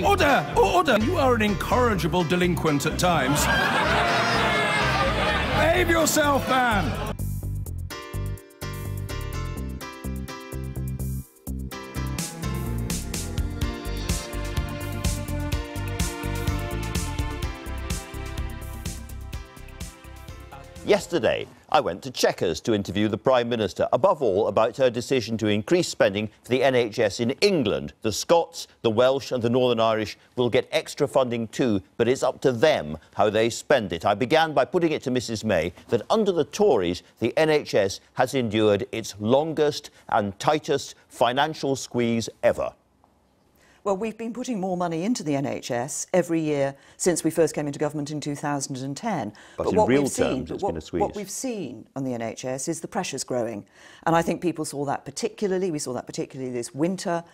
Order! Order! You are an incorrigible delinquent at times. Behave yourself, man! Yesterday, I went to Chequers to interview the Prime Minister, above all about her decision to increase spending for the NHS in England. The Scots, the Welsh and the Northern Irish will get extra funding too, but it's up to them how they spend it. I began by putting it to Mrs May that under the Tories, the NHS has endured its longest and tightest financial squeeze ever. Well, we've been putting more money into the NHS every year since we first came into government in 2010. But in real terms, it's been a squeeze. What we've seen on the NHS is the pressures growing. And I think people saw that particularly, we saw that particularly this winter,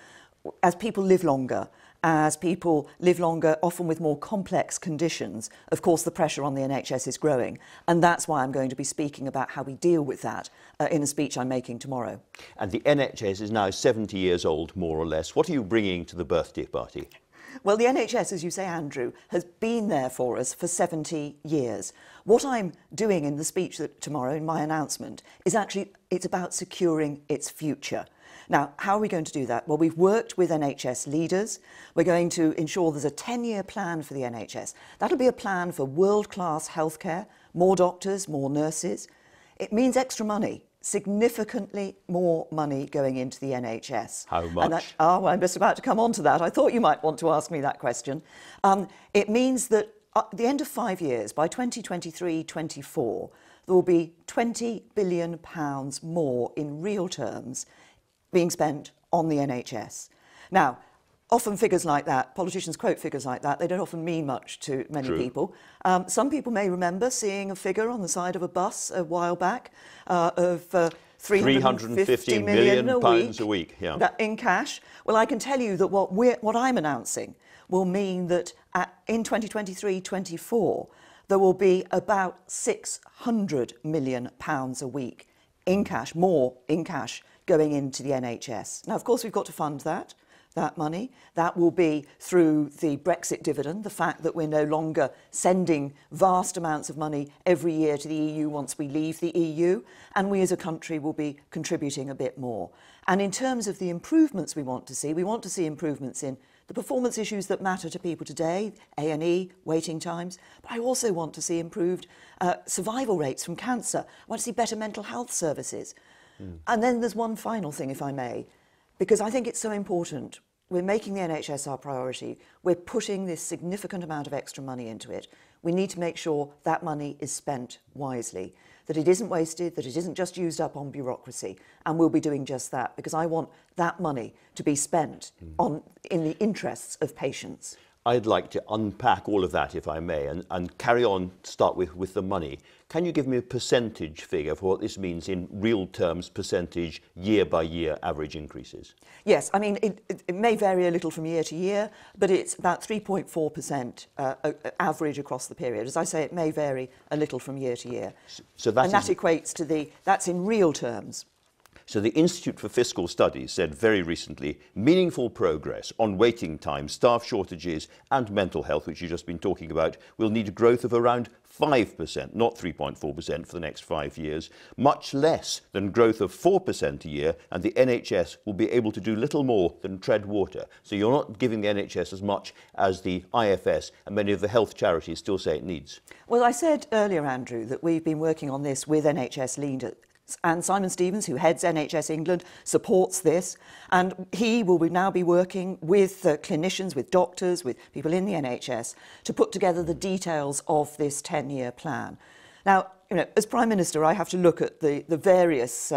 as people live longer, often with more complex conditions, of course the pressure on the NHS is growing. And that's why I'm going to be speaking about how we deal with that in a speech I'm making tomorrow. And the NHS is now 70 years old, more or less. What are you bringing to the birthday party? Well, the NHS, as you say, Andrew, has been there for us for 70 years. What I'm doing in the speech tomorrow, in my announcement, is actually, it's about securing its future. Now, how are we going to do that? Well, we've worked with NHS leaders. We're going to ensure there's a 10-year plan for the NHS. That'll be a plan for world-class healthcare, more doctors, more nurses. It means extra money, significantly more money going into the NHS. How much? Well, I'm just about to come on to that. I thought you might want to ask me that question. It means that at the end of 5 years, by 2023-24, there will be £20 billion more in real terms being spent on the NHS. Now, often figures like that, politicians quote figures like that, they don't often mean much to many people. Some people may remember seeing a figure on the side of a bus a while back of 350 million pounds a week, yeah. In cash. Well, I can tell you that what I'm announcing will mean that in 2023-24, there will be about £600 million a week in cash, more in cash, going into the NHS. Now, of course, we've got to fund that money. That will be through the Brexit dividend, the fact that we're no longer sending vast amounts of money every year to the EU once we leave the EU, and we as a country will be contributing a bit more. And in terms of the improvements we want to see improvements in the performance issues that matter to people today, A&E, waiting times, but I also want to see improved survival rates from cancer. I want to see better mental health services. And then there's one final thing, if I may, because I think it's so important. We're making the NHS our priority. We're putting this significant amount of extra money into it. We need to make sure that money is spent wisely, that it isn't wasted, that it isn't just used up on bureaucracy. And we'll be doing just that, because I want that money to be spent in the interests of patients. I'd like to unpack all of that, if I may, and carry on, start with the money. Can you give me a percentage figure for what this means in real terms, percentage, year-by-year average increases? Yes, I mean, it may vary a little from year to year, but it's about 3.4% average across the period. As I say, it may vary a little from year to year. And that equates to that's in real terms. So the Institute for Fiscal Studies said very recently, meaningful progress on waiting times, staff shortages and mental health, which you've just been talking about, will need growth of around 5%, not 3.4% for the next 5 years, much less than growth of 4% a year, and the NHS will be able to do little more than tread water. So you're not giving the NHS as much as the IFS and many of the health charities still say it needs. Well, I said earlier, Andrew, that we've been working on this with NHS leaders. And Simon Stevens, who heads NHS England, supports this. And he will now be working with clinicians, with doctors, with people in the NHS to put together the details of this 10-year plan. Now, you know, as Prime Minister, I have to look at the various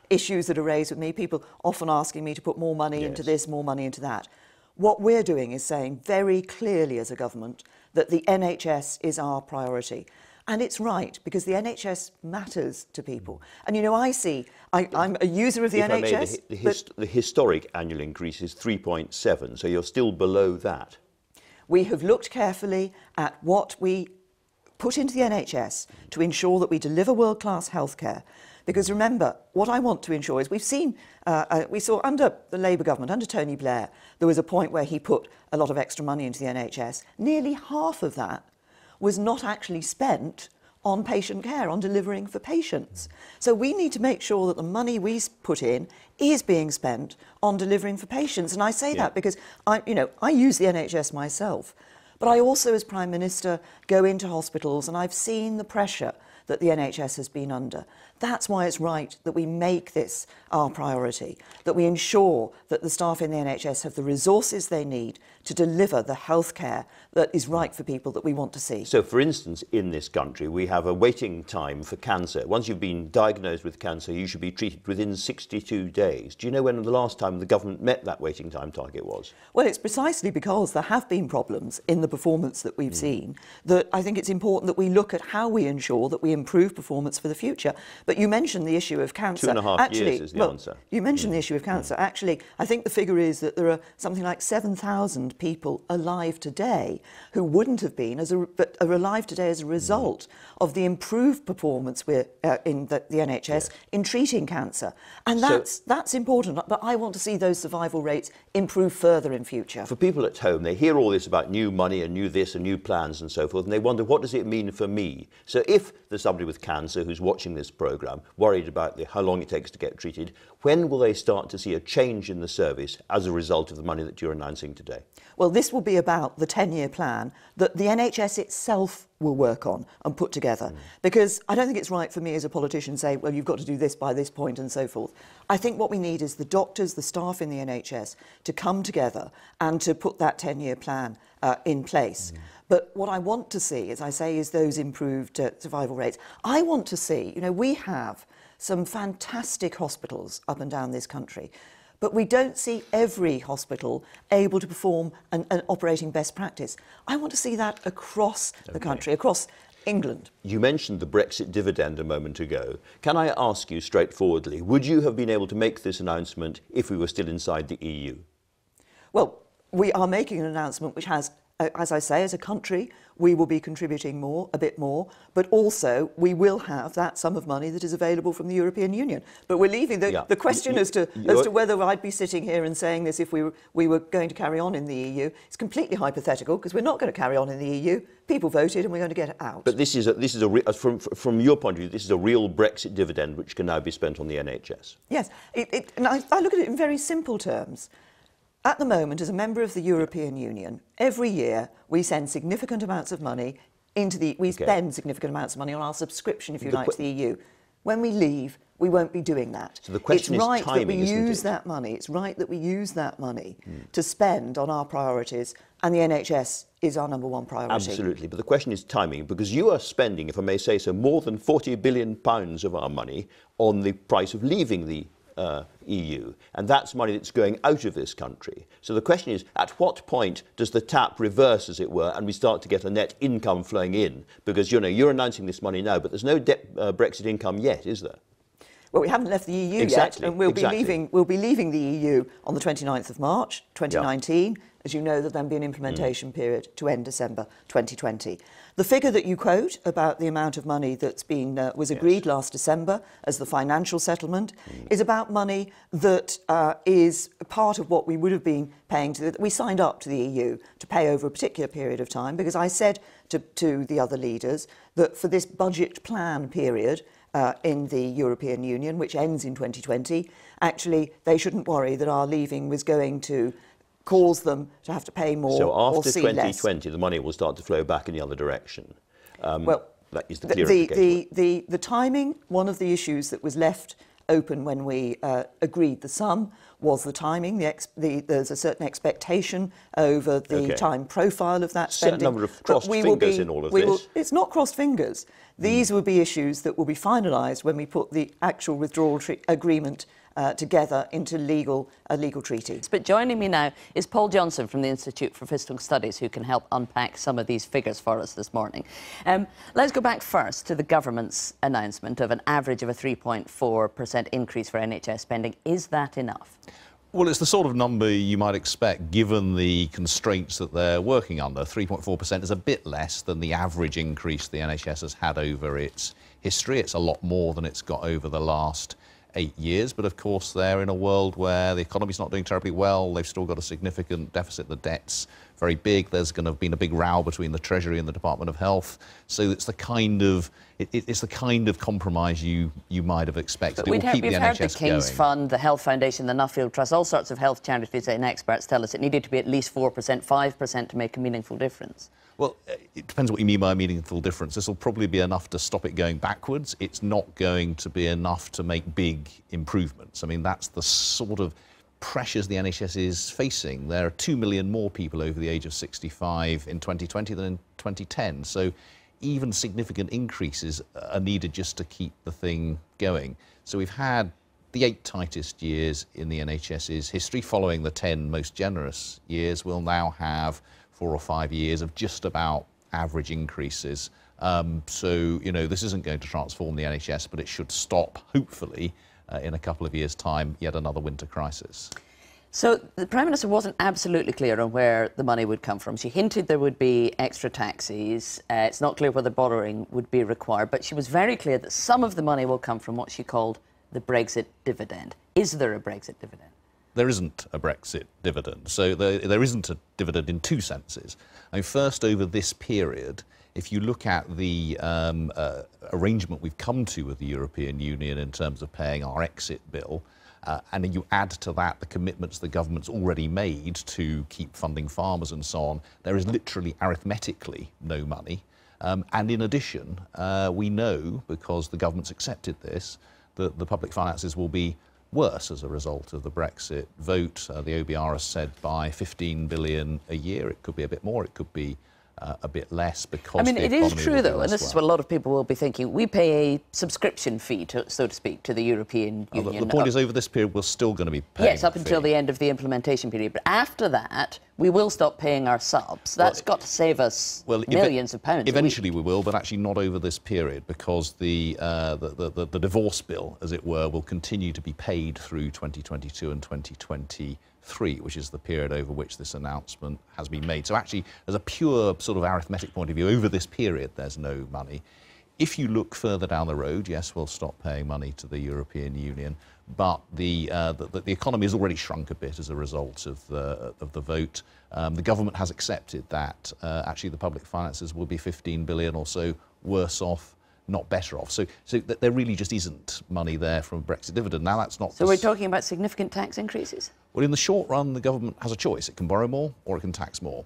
issues that are raised with me, people often asking me to put more money into this, more money into that. What we're doing is saying very clearly as a government that the NHS is our priority. And it's right, because the NHS matters to people. And, you know, I'm a user of the NHS. The historic annual increase is 3.7, so you're still below that. We have looked carefully at what we put into the NHS to ensure that we deliver world-class healthcare, Because remember, what I want to ensure is we saw under the Labour government, under Tony Blair, there was a point where he put a lot of extra money into the NHS. Nearly half of that was not actually spent on patient care, on delivering for patients. So we need to make sure that the money we put in is being spent on delivering for patients. And I say that because I use the NHS myself, but I also, as Prime Minister, go into hospitals and I've seen the pressure that the NHS has been under. That's why it's right that we make this our priority, that we ensure that the staff in the NHS have the resources they need to deliver the health care that is right for people that we want to see. So, for instance, in this country, we have a waiting time for cancer. Once you've been diagnosed with cancer, you should be treated within 62 days. Do you know when the last time the government met that waiting time target was? Well, it's precisely because there have been problems in the performance that we've seen that I think it's important that we look at how we ensure that we improve performance for the future. But you mentioned the issue of cancer. 2.5 years is the answer. You mentioned the issue of cancer. Actually, I think the figure is that there are something like 7,000 people alive today who wouldn't have been, but are alive today as a result of the improved performance in the NHS in treating cancer. And that's important. But I want to see those survival rates improve further in future. For people at home, they hear all this about new money and new this and new plans and so forth, and they wonder, what does it mean for me? So if there's somebody with cancer who's watching this programme, worried about how long it takes to get treated, when will they start to see a change in the service as a result of the money that you're announcing today? Well, this will be about the 10-year plan that the NHS itself will work on and put together. Because I don't think it's right for me as a politician to say, well, you've got to do this by this point and so forth. I think what we need is the doctors, the staff in the NHS to come together and to put that 10-year plan in place. But what I want to see, as I say, is those improved survival rates. I want to see, we have some fantastic hospitals up and down this country, but we don't see every hospital able to perform an operating best practice. I want to see that across the country, across England. You mentioned the Brexit dividend a moment ago. Can I ask you straightforwardly, would you have been able to make this announcement if we were still inside the EU? Well, we are making an announcement which has, as I say, as a country, we will be contributing a bit more, but also we will have that sum of money that is available from the European Union. But we're leaving the question as to whether I'd be sitting here and saying this if we were going to carry on in the EU. It's completely hypothetical because we're not going to carry on in the EU. People voted and we're going to get it out. But from your point of view, this is a real Brexit dividend which can now be spent on the NHS. Yes, and I look at it in very simple terms. At the moment, as a member of the European Union, every year we send significant amounts of money spend significant amounts of money on our subscription, if you like, to the EU. When we leave, we won't be doing that. So the question is timing, isn't it? It's right that we use that money. It's right that we use that money to spend on our priorities, and the NHS is our number one priority. Absolutely, but the question is timing, because you are spending, if I may say so, more than £40 billion of our money on the price of leaving the EU, and that's money that's going out of this country. So the question is, at what point does the tap reverse, as it were, and we start to get a net income flowing in? Because, you're announcing this money now, but there's no Brexit income yet, is there? Well, we haven't left the EU yet, and we'll be leaving the EU on the 29th of March 2019. As you know, there'll then be an implementation period to end December 2020. The figure that you quote about the amount of money that's was agreed last December as the financial settlement is about money that is part of what we would have been paying we signed up to the EU to pay over a particular period of time, because I said to the other leaders that for this budget plan period in the European Union, which ends in 2020, actually they shouldn't worry that our leaving was going to cause them to have to pay more. So after or see 2020, the money will start to flow back in the other direction. Well, that is the clarification. The timing, one of the issues that was left open when we agreed the sum was the timing. There's a certain expectation over the time profile of that spending. Certain number of crossed fingers in all of this. It's not crossed fingers. These will be issues that will be finalised when we put the actual withdrawal agreement together into a legal treaty. But joining me now is Paul Johnson from the Institute for Fiscal Studies, who can help unpack some of these figures for us this morning. Let's go back first to the government's announcement of an average of a 3.4% increase for NHS spending. Is that enough? Well, it's the sort of number you might expect given the constraints that they're working under. 3.4% is a bit less than the average increase the NHS has had over its history. It's a lot more than it's got over the last 8 years, but of course they're in a world where the economy's not doing terribly well. They've still got a significant deficit. The debt's very big. There's going to have been a big row between the Treasury and the Department of Health. So it's the kind of compromise you might have expected. But it will keep the we've NHS heard the King's going. Fund, the Health Foundation, the Nuffield Trust, all sorts of health charities and experts tell us it needed to be at least 4%, 5% to make a meaningful difference. Well, it depends what you mean by a meaningful difference. This will probably be enough to stop it going backwards. It's not going to be enough to make big improvements. I mean, that's the sort of pressures the NHS is facing. There are 2 million more people over the age of 65 in 2020 than in 2010. So even significant increases are needed just to keep the thing going. So we've had the 8 tightest years in the NHS's history. Following the 10 most generous years, we'll now have 4 or 5 years of just about average increases. So, you know, this isn't going to transform the NHS, but it should stop, hopefully, in a couple of years' time, yet another winter crisis. So the Prime Minister wasn't absolutely clear on where the money would come from. She hinted there would be extra taxes. It's not clear whether borrowing would be required, but she was very clear that some of the money will come from what she called the Brexit dividend. Is there a Brexit dividend? There isn't a Brexit dividend. So there isn't a dividend in 2 senses. I mean, first, over this period, if you look at the arrangement we've come to with the European Union in terms of paying our exit bill, and you add to that the commitments the government's already made to keep funding farmers and so on, there is literally arithmetically no money. And in addition, we know, because the government's accepted this, that the public finances will be worse as a result of the Brexit vote. The OBR has said by 15 billion a year. It could be a bit more, it could be a bit less, because I mean, it is true, though, and this is what a lot of people will be thinking. We pay a subscription fee, so to speak, to the European Union. The point is, over this period, we're still going to be paying. Yes, up until the end of the implementation period. But after that, we will stop paying our subs. That's got to save us millions of pounds. Eventually we will, but actually not over this period, because the divorce bill, as it were, will continue to be paid through 2022 and 2023, which is the period over which this announcement has been made. So actually, as a pure sort of arithmetic point of view, over this period, there's no money. If you look further down the road, yes, we'll stop paying money to the European Union, but the economy has already shrunk a bit as a result of the vote. The government has accepted that actually the public finances will be 15 billion or so worse off, not better off. So there really just isn't money there from a Brexit dividend. Now, that's not... So we're talking about significant tax increases? Well, in the short run, the government has a choice. It can borrow more or it can tax more.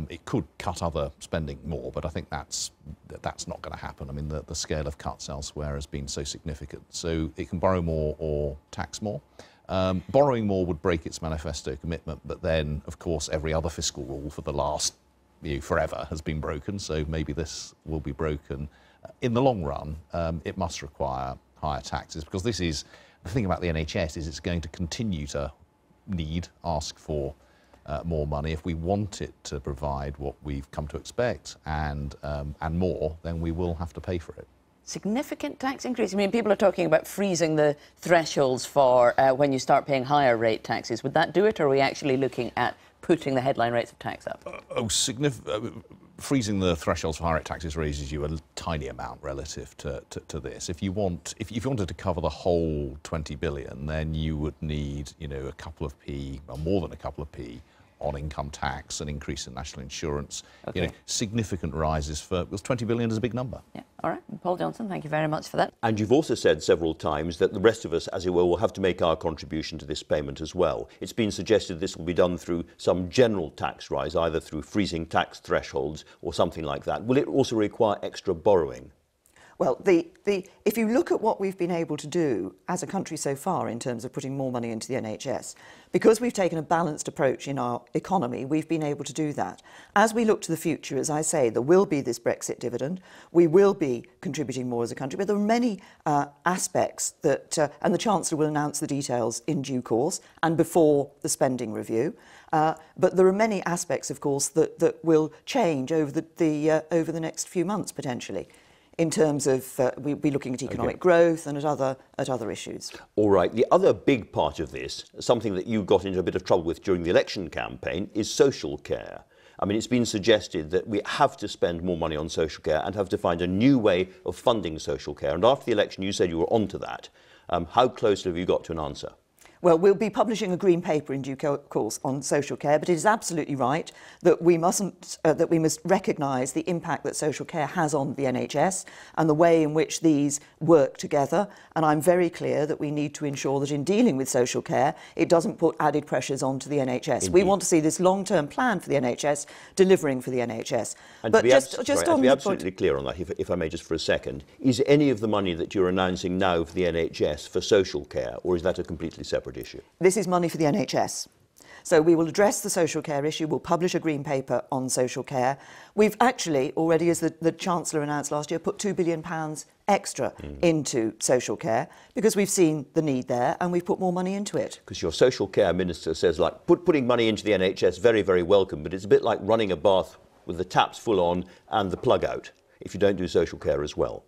It could cut other spending more, but I think that's not going to happen. I mean, the scale of cuts elsewhere has been so significant. So it can borrow more or tax more. Borrowing more would break its manifesto commitment, but then, of course, every other fiscal rule for the last forever has been broken, so maybe this will be broken. In the long run, it must require higher taxes, because this is the thing about the NHS, is it's going to continue to ask for more money. If we want it to provide what we've come to expect and more, then we will have to pay for it. Significant tax increase? I mean, people are talking about freezing the thresholds for when you start paying higher rate taxes. Would that do it, or are we actually looking at putting the headline rates of tax up? Freezing the thresholds for higher rate taxes raises you a tiny amount relative to this. If you wanted to cover the whole 20 billion, then you would need, a couple of p, or more than a couple of p, on income tax, an increase in national insurance, okay. Significant rises because 20 billion is a big number. Yeah, all right. Paul Johnson, thank you very much for that. And you've also said several times that the rest of us, as it were, will have to make our contribution to this payment as well. It's been suggested this will be done through some general tax rise, either through freezing tax thresholds or something like that. Will it also require extra borrowing? Well, if you look at what we've been able to do as a country so far in terms of putting more money into the NHS, because we've taken a balanced approach in our economy, we've been able to do that. As we look to the future, as I say, there will be this Brexit dividend. We will be contributing more as a country, but there are many aspects that, and the Chancellor will announce the details in due course and before the spending review. But there are many aspects, of course, that will change over the next few months, potentially. in terms of we'll be looking at economic growth and at other issues. All right. The other big part of this, something that you got into a bit of trouble with during the election campaign, is social care. I mean, it's been suggested that we have to spend more money on social care and have to find a new way of funding social care. And after the election, you said you were onto that. How closely have you got to an answer? Well, we'll be publishing a green paper in due course on social care, but it is absolutely right that we must recognise the impact that social care has on the NHS and the way in which these work together. And I'm very clear that we need to ensure that in dealing with social care, it doesn't put added pressures onto the NHS. Indeed. We want to see this long-term plan for the NHS delivering for the NHS. And but to be, to be absolutely clear on that, if I may just for a second, is any of the money that you're announcing now for the NHS for social care, or is that a completely separate issue? This is money for the NHS. So we will address the social care issue. We'll publish a green paper on social care. We've actually already, as the Chancellor announced last year, put £2 billion extra into social care because we've seen the need there and we've put more money into it. Because your social care minister says, like, putting money into the NHS, very, very welcome, but it's a bit like running a bath with the taps full on and the plug out if you don't do social care as well.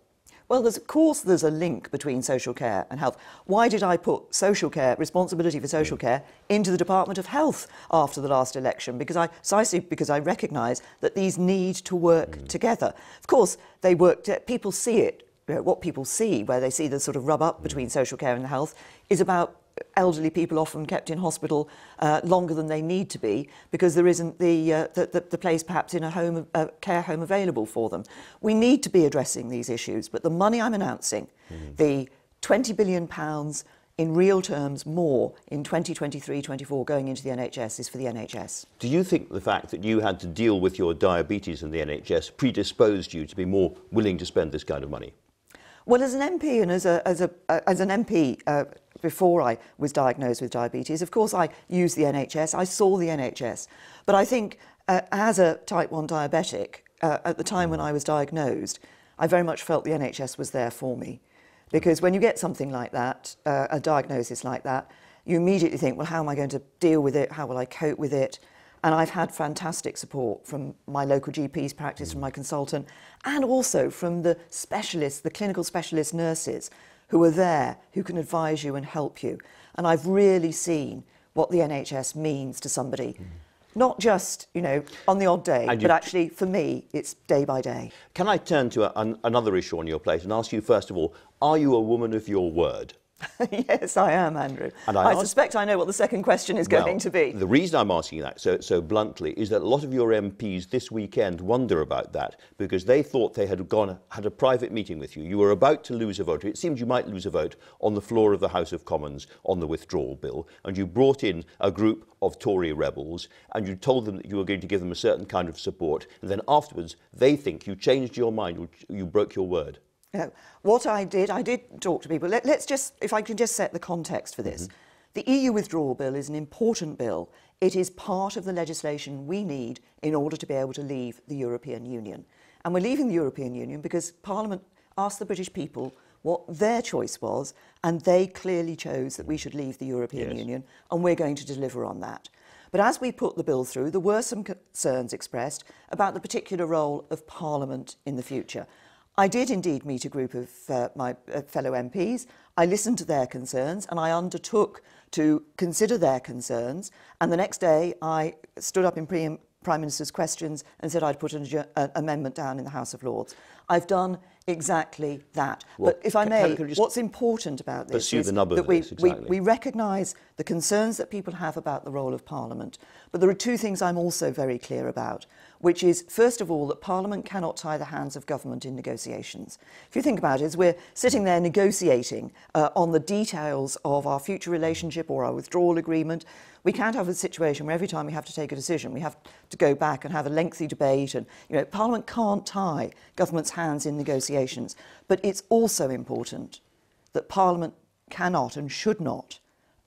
Well, of course there's a link between social care and health. Why did I put social care, responsibility for social care, into the Department of Health after the last election? Precisely because I recognise that these need to work together. Of course, they work, people see it, what people see, where they see the sort of rub up between social care and health, is about elderly people often kept in hospital longer than they need to be because there isn't the place perhaps in a care home available for them. We need to be addressing these issues, but the money I'm announcing, the £20 billion in real terms more in 2023-24 going into the NHS is for the NHS. Do you think the fact that you had to deal with your diabetes in the NHS predisposed you to be more willing to spend this kind of money? Well, as an MP and as an MP before I was diagnosed with diabetes, of course I used the NHS, I saw the NHS. But I think as a type 1 diabetic, at the time when I was diagnosed, I very much felt the NHS was there for me. Because when you get something like that, a diagnosis like that, you immediately think, well, how am I going to deal with it? How will I cope with it? And I've had fantastic support from my local GP's practice, from my consultant, and also from the specialists, the clinical specialist nurses who are there, who can advise you and help you. And I've really seen what the NHS means to somebody. Not just, on the odd day, but actually, for me, it's day by day. Can I turn to another issue on your plate and ask you, first of all, are you a woman of your word? Yes, I am, Andrew. And I suspect I know what the second question is going to be. The reason I'm asking that so bluntly is that a lot of your MPs this weekend wonder about that because they thought they had had a private meeting with you. You were about to lose a vote. It seemed you might lose a vote on the floor of the House of Commons on the withdrawal bill, and you brought in a group of Tory rebels and you told them that you were going to give them a certain kind of support, and then afterwards they think you changed your mind, you broke your word. What I did talk to people. Let's just, if I can just set the context for this. The EU withdrawal bill is an important bill. It is part of the legislation we need in order to be able to leave the European Union. And we're leaving the European Union because Parliament asked the British people what their choice was, and they clearly chose that we should leave the European Union, and we're going to deliver on that. But as we put the bill through, there were some concerns expressed about the particular role of Parliament in the future. I did indeed meet a group of my fellow MPs. I listened to their concerns and I undertook to consider their concerns. And the next day I stood up in Prime Minister's questions and said I'd put an amendment down in the House of Lords. I've done exactly that. Well, but if I may, what's important about this is that we recognise the concerns that people have about the role of Parliament. But there are two things I'm also very clear about, which is, first of all, that Parliament cannot tie the hands of government in negotiations. If you think about it, as we're sitting there negotiating on the details of our future relationship or our withdrawal agreement, we can't have a situation where every time we have to take a decision, we have to go back and have a lengthy debate. And Parliament can't tie government's hands in negotiations. But it's also important that Parliament cannot and should not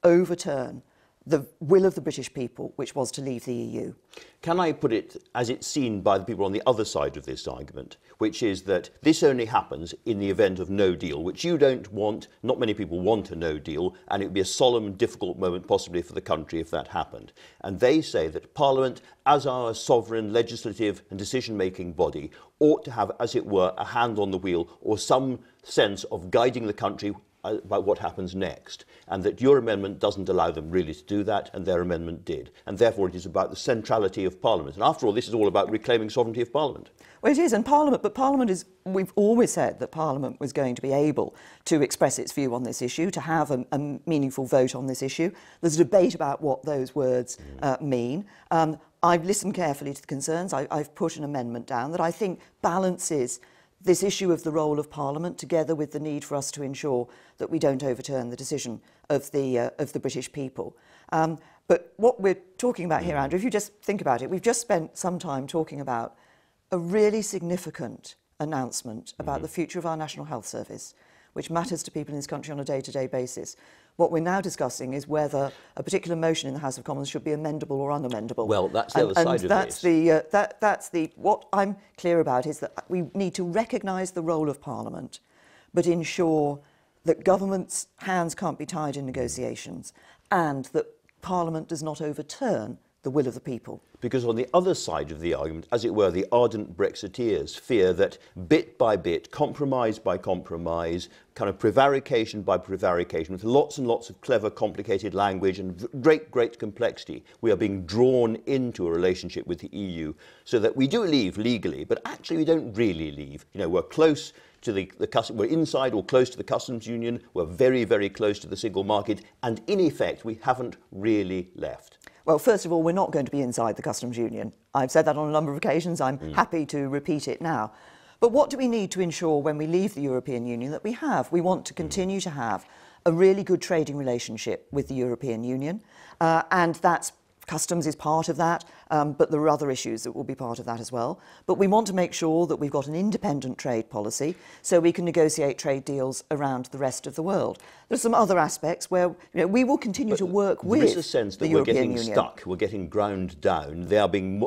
overturn the will of the British people, which was to leave the EU. Can I put it as it's seen by the people on the other side of this argument, which is that this only happens in the event of no deal, which you don't want, not many people want a no deal, and it would be a solemn and difficult moment possibly for the country if that happened. And they say that Parliament, as our sovereign legislative and decision-making body, ought to have, as it were, a hand on the wheel or some sense of guiding the country about what happens next, and that your amendment doesn't allow them really to do that, and their amendment did. And therefore it is about the centrality of Parliament. And after all, this is all about reclaiming sovereignty of Parliament. Well, it is, and Parliament is, we've always said that Parliament was going to be able to express its view on this issue, to have a meaningful vote on this issue. There's a debate about what those words mean. I've listened carefully to the concerns. I've put an amendment down that I think balances this issue of the role of Parliament together with the need for us to ensure that we don't overturn the decision of the British people. But what we're talking about here, Andrew, if you just think about it, we've just spent some time talking about a really significant announcement about the future of our National Health Service, which matters to people in this country on a day-to-day basis. What we're now discussing is whether a particular motion in the House of Commons should be amendable or unamendable. Well, that's the other side of this. What I'm clear about is that we need to recognise the role of Parliament, but ensure that government's hands can't be tied in negotiations, and that Parliament does not overturn the will of the people. Because on the other side of the argument, as it were, the ardent Brexiteers fear that bit by bit, compromise by compromise, kind of prevarication by prevarication, with lots and lots of clever, complicated language and great complexity, we are being drawn into a relationship with the EU, so that we do leave legally, but actually we don't really leave. You know, we're close to we're inside or close to the customs union, we're very close to the single market, and in effect, we haven't really left. Well, first of all, we're not going to be inside the customs union. I've said that on a number of occasions. I'm happy to repeat it now. But what do we need to ensure when we leave the European Union that we have? We want to continue to have a really good trading relationship with the European Union, and that's customs is part of that, but there are other issues that will be part of that as well. But we want to make sure that we've got an independent trade policy so we can negotiate trade deals around the rest of the world. There's some other aspects where we will continue to work with the European Union. There is a sense that we're getting stuck, we're getting ground down. They are being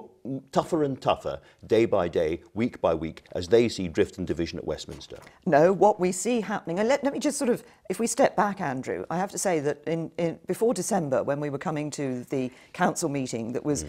tougher and tougher day by day, week by week, as they see drift and division at Westminster. No, what we see happening, and let me just sort of, if we step back, Andrew, I have to say that before December, when we were coming to the council meeting that was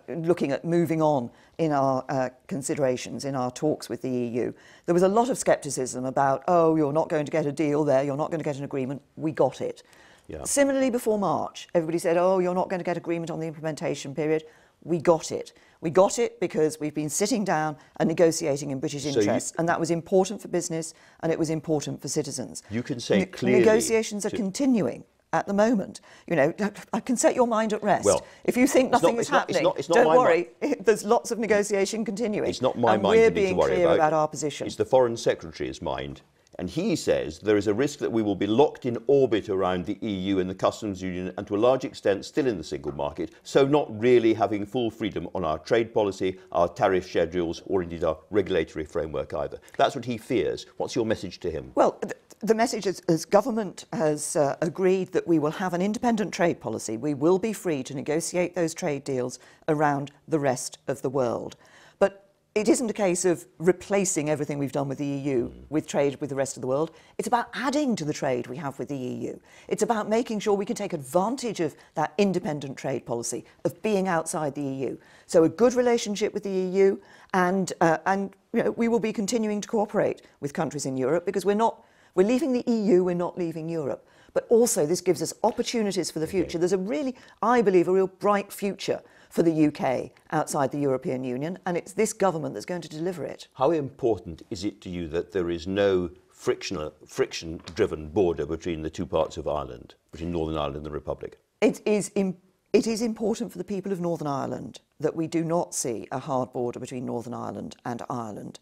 looking at moving on in our considerations, in our talks with the EU, there was a lot of scepticism about, oh, you're not going to get a deal there, you're not going to get an agreement. We got it. Yeah. Similarly, before March, everybody said, oh, you're not going to get agreement on the implementation period. We got it. We got it because we've been sitting down and negotiating in British interests, and that was important for business and it was important for citizens. You can say clearly... Negotiations are continuing at the moment. You know, I can set your mind at rest. Well, if you think nothing is happening, don't worry. There's lots of negotiation continuing. It's not my mind we're you need being to worry clear about our position. It's the Foreign Secretary's mind. And he says there is a risk that we will be locked in orbit around the EU and the customs union, and to a large extent still in the single market, so not really having full freedom on our trade policy, our tariff schedules, or indeed our regulatory framework either. That's what he fears. What's your message to him? Well, the message is, as government has agreed that we will have an independent trade policy, we will be free to negotiate those trade deals around the rest of the world. But it isn't a case of replacing everything we've done with the EU with trade with the rest of the world. It's about adding to the trade we have with the EU. It's about making sure we can take advantage of that independent trade policy, of being outside the EU. So a good relationship with the EU, and we will be continuing to cooperate with countries in Europe, because we're leaving the EU, we're not leaving Europe. But also this gives us opportunities for the future. There's I believe, a real bright future for the UK outside the European Union, and it's this government that's going to deliver it. How important is it to you that there is no friction-driven border between the two parts of Ireland, between Northern Ireland and the Republic? It is important for the people of Northern Ireland that we do not see a hard border between Northern Ireland and Ireland.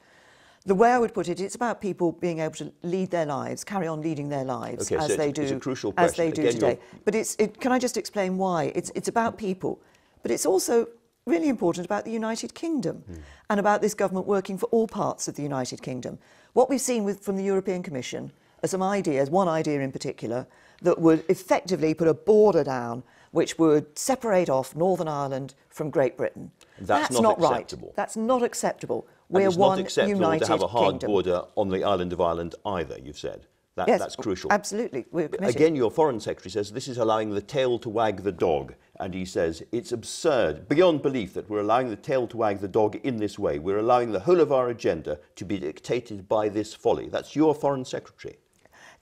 The way I would put it, it's about people being able to lead their lives, carry on leading their lives as they do today. But can I just explain why? It's about people. But it's also really important about the United Kingdom and about this government working for all parts of the United Kingdom. What we've seen from the European Commission are some ideas, one idea in particular, that would effectively put a border down which would separate off Northern Ireland from Great Britain. That's not acceptable. Right. That's not acceptable. And We're it's one not acceptable united to have a hard kingdom. border on the island of Ireland either, you've said. Yes, that's crucial. Absolutely. We're committed. Again, your Foreign Secretary says this is allowing the tail to wag the dog. And he says it's absurd, beyond belief, that we're allowing the tail to wag the dog in this way. We're allowing the whole of our agenda to be dictated by this folly. That's your Foreign Secretary.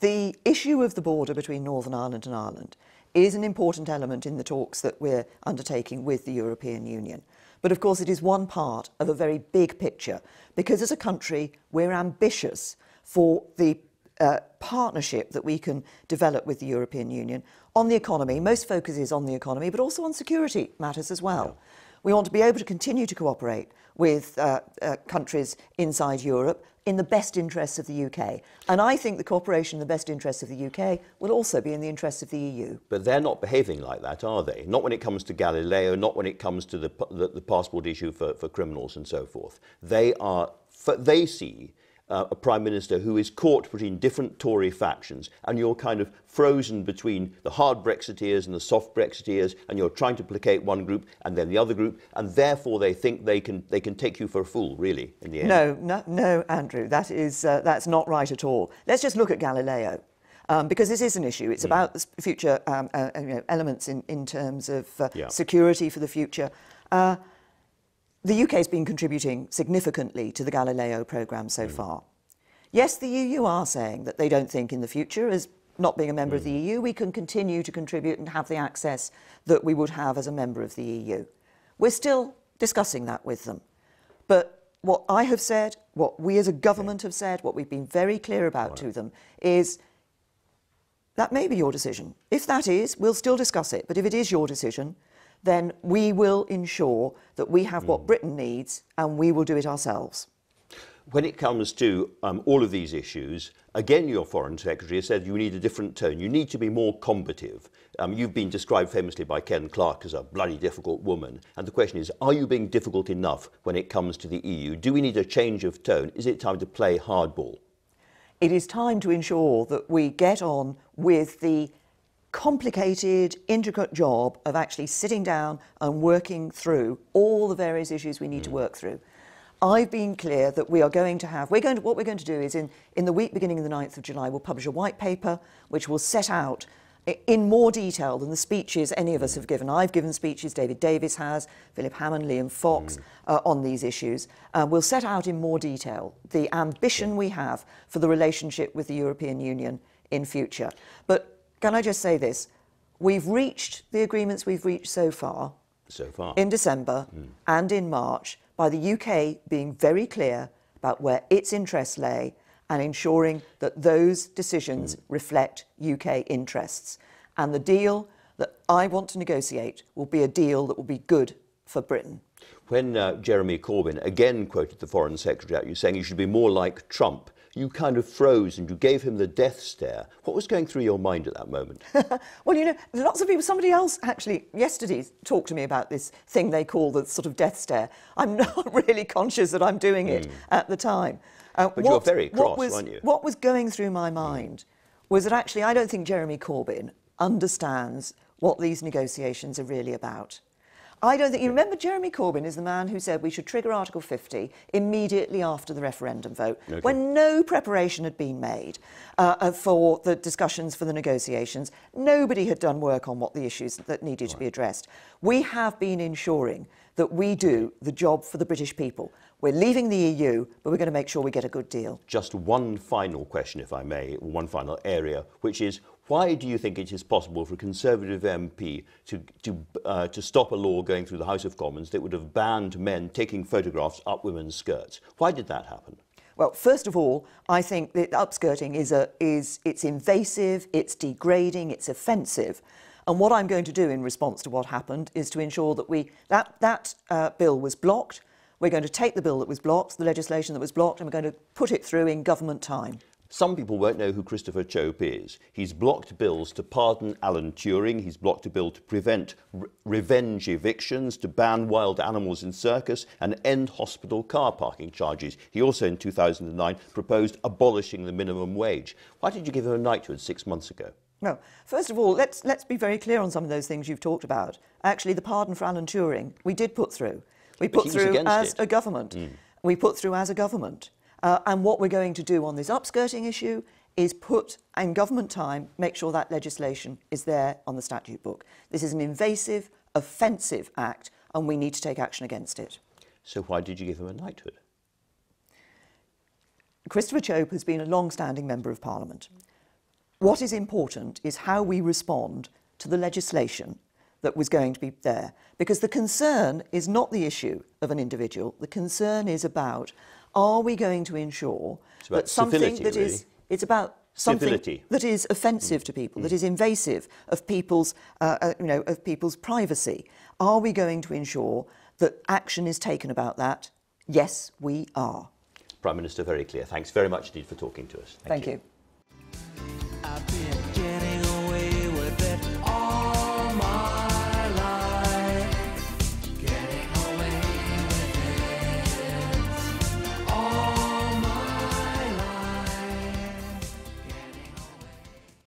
The issue of the border between Northern Ireland and Ireland is an important element in the talks that we're undertaking with the European Union. But of course it is one part of a very big picture, because as a country we're ambitious for the partnership that we can develop with the European Union on the economy. Most focus is on the economy, but also on security matters as well. Yeah. We want to be able to continue to cooperate with countries inside Europe in the best interests of the UK. And I think the cooperation in the best interests of the UK will also be in the interests of the EU. But they're not behaving like that, are they? Not when it comes to Galileo, not when it comes to the passport issue for criminals and so forth. They see a Prime Minister who is caught between different Tory factions, and you're kind of frozen between the hard Brexiteers and the soft Brexiteers, and you're trying to placate one group and then the other group, and therefore they think they can take you for a fool, really, in the end. No, Andrew, that's not right at all. Let's just look at Galileo. Because this is an issue. It's about the future elements in terms of security for the future. The UK has been contributing significantly to the Galileo programme so far. Yes, the EU are saying that they don't think in the future, as not being a member of the EU, we can continue to contribute and have the access that we would have as a member of the EU. We're still discussing that with them. But what I have said, what we as a government have said, what we've been very clear about to them is that may be your decision. If that is, we'll still discuss it. But if it is your decision, then we will ensure that we have what Britain needs, and we will do it ourselves. When it comes to all of these issues, again, your Foreign Secretary has said you need a different tone. You need to be more combative. You've been described famously by Ken Clarke as a bloody difficult woman. And the question is, are you being difficult enough when it comes to the EU? Do we need a change of tone? Is it time to play hardball? It is time to ensure that we get on with the complicated, intricate job of actually sitting down and working through all the various issues we need to work through. I've been clear that we are going to have, what we're going to do is in the week beginning the 9th of July, we'll publish a white paper which will set out in more detail than the speeches any of us have given. I've given speeches, David Davis has, Philip Hammond, Liam Fox on these issues. We'll set out in more detail the ambition we have for the relationship with the European Union in future. But can I just say this? We've reached the agreements we've reached so far in December and in March by the UK being very clear about where its interests lay and ensuring that those decisions reflect UK interests. And the deal that I want to negotiate will be a deal that will be good for Britain. When Jeremy Corbyn again quoted the Foreign Secretary at you saying you should be more like Trump, you kind of froze and you gave him the death stare. What was going through your mind at that moment? Well, you know, lots of people, somebody else actually yesterday talked to me about this thing they call the sort of death stare. I'm not really conscious that I'm doing it at the time. But you're very cross, weren't you? What was going through my mind was that actually I don't think Jeremy Corbyn understands what these negotiations are really about. I don't think, you remember Jeremy Corbyn is the man who said we should trigger Article 50 immediately after the referendum vote, when no preparation had been made for the discussions for the negotiations. Nobody had done work on what the issues that needed to be addressed. We have been ensuring that we do the job for the British people. We're leaving the EU, but we're going to make sure we get a good deal. Just one final question, if I may, one final area, which is, why do you think it is possible for a Conservative MP to stop a law going through the House of Commons that would have banned men taking photographs up women's skirts? Why did that happen? Well, first of all, I think that upskirting it's invasive, it's degrading, it's offensive. And what I'm going to do in response to what happened is to ensure that that bill was blocked. We're going to take the bill that was blocked, the legislation that was blocked, and we're going to put it through in government time. Some people won't know who Christopher Chope is. He's blocked bills to pardon Alan Turing. He's blocked a bill to prevent revenge evictions, to ban wild animals in circus and end hospital car parking charges. He also, in 2009, proposed abolishing the minimum wage. Why did you give him a knighthood 6 months ago? No. First of all, let's be very clear on some of those things you've talked about. Actually, the pardon for Alan Turing, we did put through. We put through as a government. We put through as a government. And what we're going to do on this upskirting issue is put, in government time, make sure that legislation is there on the statute book. This is an invasive, offensive act, and we need to take action against it. So why did you give him a knighthood? Christopher Chope has been a long-standing Member of Parliament. What is important is how we respond to the legislation that was going to be there. Because the concern is not the issue of an individual. The concern is about, are we going to ensure that something that really. is... It's about something Civility. that is offensive to people, that is invasive of people's, of people's privacy. Are we going to ensure that action is taken about that? Yes, we are. Prime Minister, very clear. Thanks very much indeed for talking to us. Thank you.